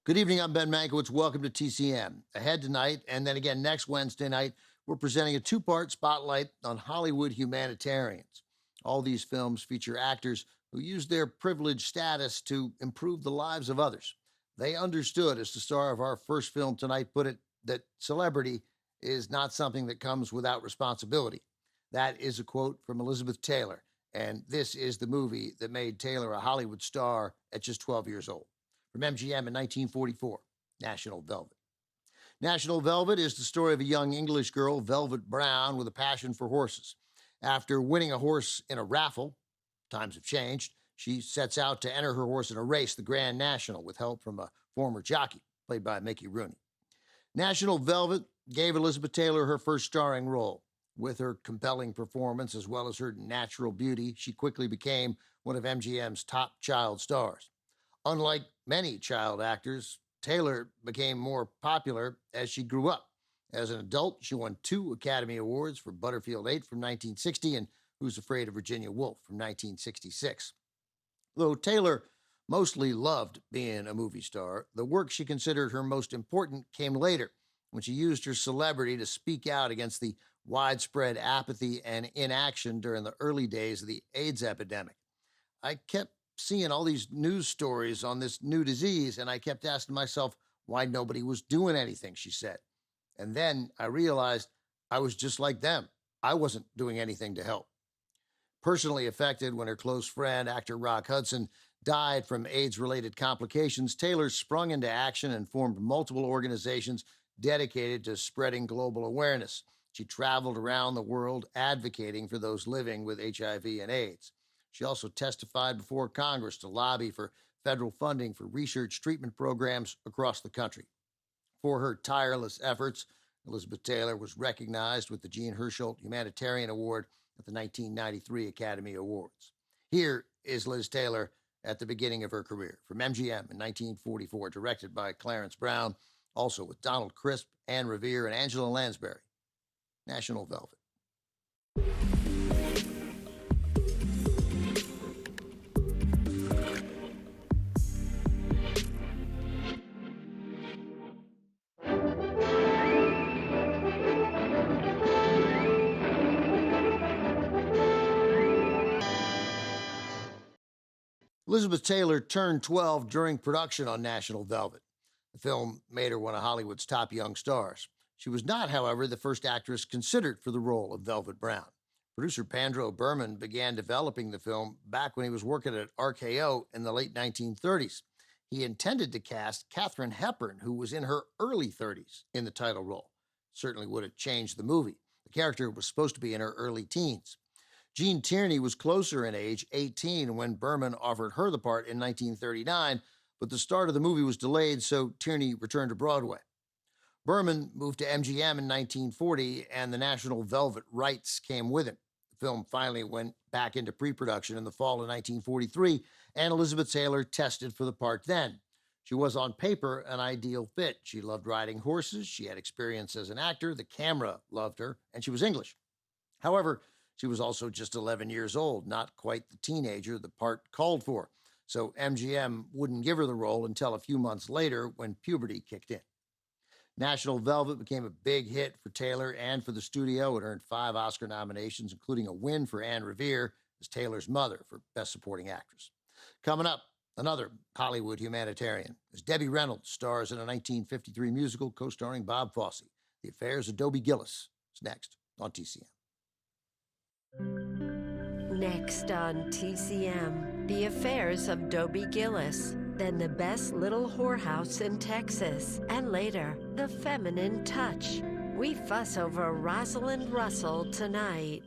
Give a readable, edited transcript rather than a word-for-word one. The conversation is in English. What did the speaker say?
Good evening, I'm Ben Mankiewicz. Welcome to TCM. Ahead tonight, and then again next Wednesday night, we're presenting a two-part spotlight on Hollywood humanitarians. All these films feature actors who use their privileged status to improve the lives of others. They understood, as the star of our first film tonight put it, that celebrity is not something that comes without responsibility. That is a quote from Elizabeth Taylor, and this is the movie that made Taylor a Hollywood star at just 12 years old. From MGM in 1944, National Velvet. National Velvet is the story of a young English girl, Velvet Brown, with a passion for horses. After winning a horse in a raffle, times have changed, she sets out to enter her horse in a race, the Grand National, with help from a former jockey, played by Mickey Rooney. National Velvet gave Elizabeth Taylor her first starring role. With her compelling performance as well as her natural beauty, she quickly became one of MGM's top child stars. Unlike many child actors, Taylor became more popular as she grew up. As an adult, she won 2 Academy Awards for Butterfield 8 from 1960 and Who's Afraid of Virginia Woolf from 1966. Though Taylor mostly loved being a movie star, the work she considered her most important came later, when she used her celebrity to speak out against the widespread apathy and inaction during the early days of the AIDS epidemic. I kept seeing all these news stories on this new disease, and I kept asking myself why nobody was doing anything, she said. And then I realized I was just like them. I wasn't doing anything to help. Personally affected when her close friend, actor Rock Hudson, died from AIDS-related complications, Taylor sprung into action and formed multiple organizations dedicated to spreading global awareness. She traveled around the world advocating for those living with HIV and AIDS. She also testified before Congress to lobby for federal funding for research treatment programs across the country. For her tireless efforts, Elizabeth Taylor was recognized with the Jean Hersholt Humanitarian Award at the 1993 Academy Awards. Here is Liz Taylor at the beginning of her career, from MGM in 1944, directed by Clarence Brown, also with Donald Crisp, Anne Revere, and Angela Lansbury. National Velvet. Elizabeth Taylor turned 12 during production on National Velvet. The film made her one of Hollywood's top young stars. She was not, however, the first actress considered for the role of Velvet Brown. Producer Pandro Berman began developing the film back when he was working at RKO in the late 1930s. He intended to cast Katharine Hepburn, who was in her early 30s, in the title role. Certainly would have changed the movie. The character was supposed to be in her early teens. Jean Tierney was closer in age, 18, when Berman offered her the part in 1939, but the start of the movie was delayed, so Tierney returned to Broadway. Berman moved to MGM in 1940, and the National Velvet rights came with him. The film finally went back into pre-production in the fall of 1943, and Elizabeth Taylor tested for the part then. She was on paper an ideal fit. She loved riding horses, she had experience as an actor, the camera loved her, and she was English. However, she was also just 11 years old, not quite the teenager the part called for. So MGM wouldn't give her the role until a few months later when puberty kicked in. National Velvet became a big hit for Taylor and for the studio. It earned 5 Oscar nominations, including a win for Anne Revere as Taylor's mother for Best Supporting Actress. Coming up, another Hollywood humanitarian, as Debbie Reynolds stars in a 1953 musical co-starring Bob Fosse. The Affairs of Dobie Gillis is next on TCM. Next on TCM, The Affairs of Dobie Gillis, then The Best Little Whorehouse in Texas, and later, The Feminine Touch. We fuss over Rosalind Russell tonight.